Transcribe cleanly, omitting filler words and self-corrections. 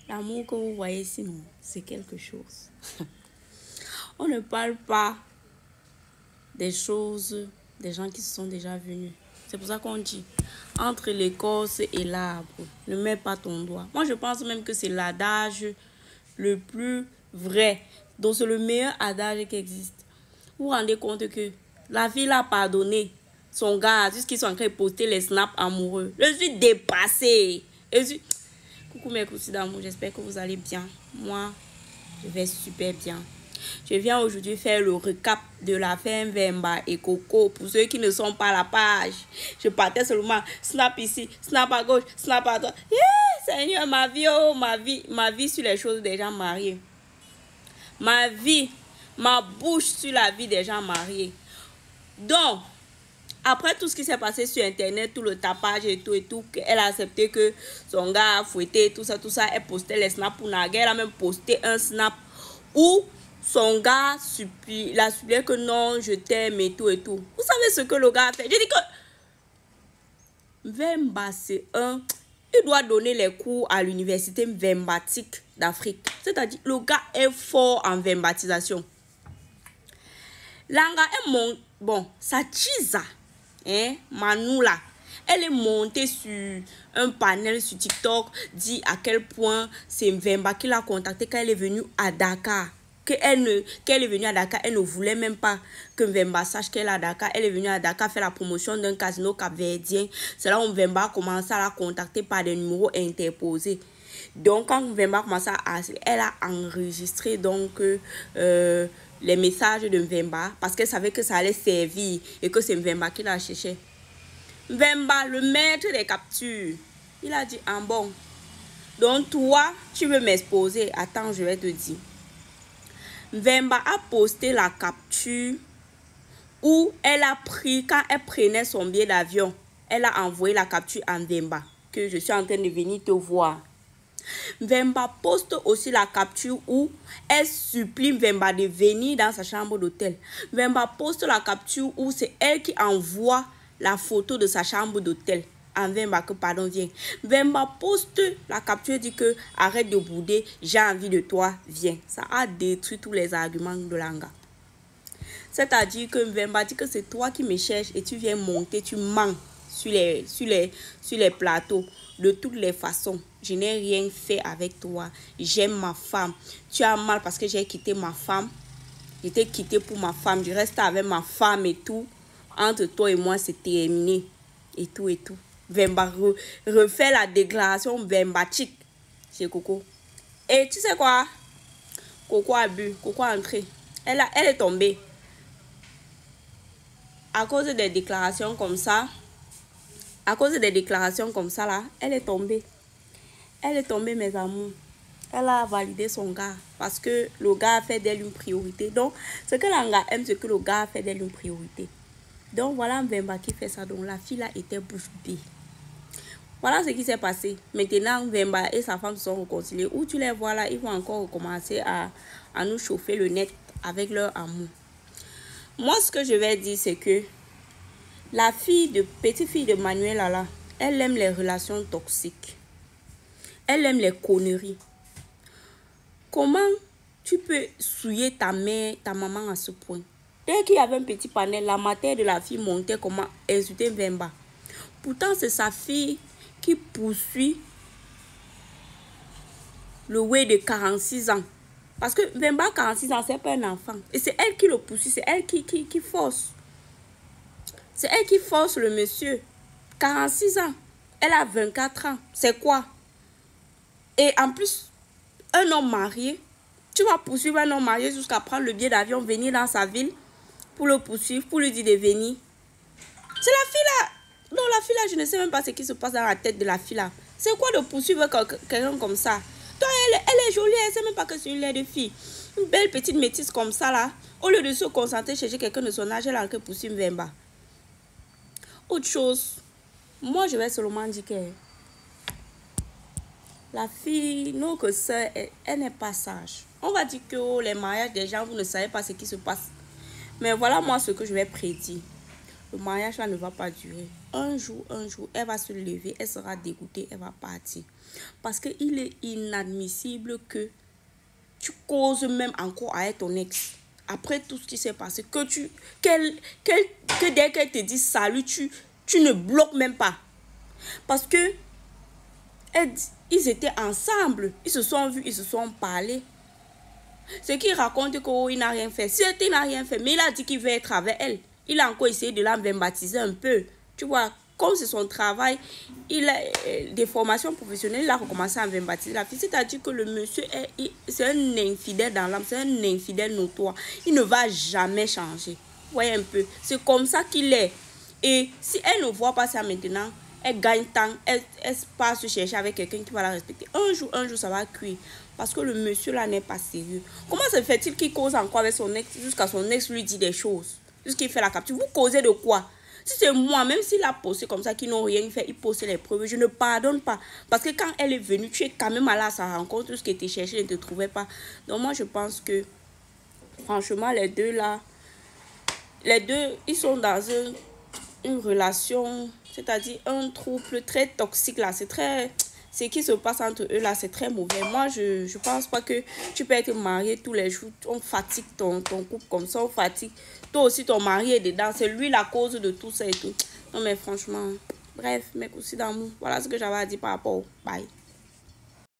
L'amour que vous voyez ici, non, c'est quelque chose. On ne parle pas des choses, des gens qui se sont déjà venus. C'est pour ça qu'on dit, entre l'écorce et l'arbre, ne mets pas ton doigt. Moi, je pense même que c'est l'adage le plus vrai. Donc, c'est le meilleur adage qui existe. Vous vous rendez compte que la fille a pardonné son gars jusqu'ils sont en train de poster les snaps amoureux. Je suis dépassée. Coucou mes cousines d'amour, j'espère que vous allez bien. Moi, je vais super bien. Je viens aujourd'hui faire le recap de l'affaire Mvemba et Coco. Pour ceux qui ne sont pas à la page, je partais seulement snap ici, snap à gauche, snap à droite. Yeah, Seigneur, ma vie, oh, ma vie sur les choses des gens mariés. Ma vie, ma bouche sur la vie des gens mariés. Donc, après tout ce qui s'est passé sur Internet, tout le tapage et tout, elle a accepté que son gars a fouetté, tout ça, elle postait les snaps pour naguer. Elle a même posté un snap où son gars la suppliait que non, je t'aime et tout. Vous savez ce que le gars a fait? J'ai dit que Mvemba, c'est il doit donner les cours à l'université Mvembatique d'Afrique. C'est-à-dire, le gars est fort en Mvembatisation. Langa est bon, sa chisa, Manoula, elle est montée sur un panel sur TikTok, dit à quel point c'est Mvemba qui l'a contacté quand elle est venue à Dakar. Qu'elle est venue à Dakar, elle ne voulait même pas que Mvemba sache qu'elle est à Dakar. Elle est venue à Dakar faire la promotion d'un casino capverdien. C'est là où Mvemba a commencé à la contacter par des numéros interposés. Donc, quand Mvemba a commencé elle a enregistré donc les messages de Mvemba parce qu'elle savait que ça allait servir et que c'est Mvemba qui la cherchait. Mvemba, le maître des captures, il a dit, ah bon, donc toi, tu veux m'exposer. Attends, je vais te dire. Mvemba a posté la capture où elle a pris, quand elle prenait son billet d'avion, elle a envoyé la capture à Mvemba, que je suis en train de venir te voir. Mvemba poste aussi la capture où elle supplie Mvemba de venir dans sa chambre d'hôtel. Mvemba poste la capture où c'est elle qui envoie la photo de sa chambre d'hôtel. Mvemba que pardon viens. Mvemba poste la capture, dit que arrête de bouder, j'ai envie de toi, viens. Ça a détruit tous les arguments de Langa. C'est-à-dire que Mvemba dit que c'est toi qui me cherches et tu viens monter, tu mens sur les plateaux. De toutes les façons, je n'ai rien fait avec toi. J'aime ma femme. Tu as mal parce que j'ai quitté ma femme. J'étais quitté pour ma femme. Je reste avec ma femme et tout. Entre toi et moi, c'est terminé. Et tout. Mvemba refait la déclaration Mvembatique chez Coco. Et tu sais quoi? Coco a bu. Coco a entré. Elle est tombée. À cause des déclarations comme ça. À cause des déclarations comme ça, là, elle est tombée. Elle est tombée, mes amours. Elle a validé son gars parce que le gars a fait d'elle une priorité. Donc, ce que Langa aime, c'est que le gars a fait d'elle une priorité. Donc, voilà Mvemba qui fait ça. Donc, la fille là était bouche bée. Voilà ce qui s'est passé. Maintenant, Mvemba et sa femme se sont réconciliés. Où tu les vois là, ils vont encore recommencer à nous chauffer le net avec leur amour. Moi, ce que je vais dire, c'est que la petite fille de Manuela là, elle aime les relations toxiques. Elle aime les conneries. Comment tu peux souiller ta mère, ta maman à ce point? Dès qu'il y avait un petit panel, la matière de la fille montait comment insulter Mvemba. Pourtant, c'est sa fille qui poursuit le way de 46 ans. Parce que Mvemba, 46 ans, c'est pas un enfant. Et c'est elle qui le poursuit, c'est elle qui force. C'est elle qui force le monsieur. 46 ans. Elle a 24 ans. C'est quoi? Et en plus, un homme marié, tu vas poursuivre un homme marié jusqu'à prendre le billet d'avion, venir dans sa ville pour le poursuivre, pour lui dire de venir. C'est la fille là. Non, la fille là, je ne sais même pas ce qui se passe dans la tête de la fille là. C'est quoi de poursuivre quelqu'un comme ça? Toi, elle est jolie, elle ne sait même pas que c'est une laide de fille. Une belle petite métisse comme ça là. Au lieu de se concentrer chez quelqu'un de son âge, elle a encore poursuivi Mvemba. Autre chose, moi je vais seulement dire que la fille, notre soeur, elle n'est pas sage. On va dire que oh, les mariages des gens, vous ne savez pas ce qui se passe. Mais voilà moi ce que je vais prédire. Le mariage là ne va pas durer. un jour, elle va se lever, elle sera dégoûtée, elle va partir. Parce qu'il est inadmissible que tu causes même encore avec ton ex. Après tout ce qui s'est passé, que dès qu'elle te dit salut, tu ne bloques même pas. Parce que ils étaient ensemble, ils se sont vus, ils se sont parlé. Ce qu'il raconte qu'il n'a rien fait. Certes, il n'a rien fait, mais il a dit qu'il veut être avec elle. Il a encore essayé de la baptiser un peu. Tu vois, comme c'est son travail, il a des formations professionnelles, il a recommencé à baptiser la fille. C'est-à-dire que le monsieur, c'est un infidèle dans l'âme, c'est un infidèle notoire. Il ne va jamais changer. Vous voyez un peu, c'est comme ça qu'il est. Et si elle ne voit pas ça maintenant, elle gagne temps, elle part se chercher avec quelqu'un qui va la respecter. Un jour, ça va cuire. Parce que le monsieur là n'est pas sérieux. Comment se fait-il qu'il cause encore avec son ex jusqu'à son ex lui dit des choses? Jusqu'il fait la capture. Vous causez de quoi? Si c'est moi, même s'il a posté comme ça, qu'ils n'ont rien fait, il postait les preuves, je ne pardonne pas. Parce que quand elle est venue, tu es quand même allé à sa rencontre, tout ce qui était cherché ne te trouvait pas. Donc moi, je pense que, franchement, les deux là, ils sont dans une relation, c'est-à-dire un trouble très toxique là. C'est très... Ce qui se passe entre eux là, c'est très mauvais. Moi, je pense pas que tu peux être marié tous les jours. On fatigue ton couple comme ça, on fatigue. Toi aussi, ton mari est dedans. C'est lui la cause de tout ça et tout. Non, mais franchement, bref, mes coups d'amour. Voilà ce que j'avais à dire par rapport au bye.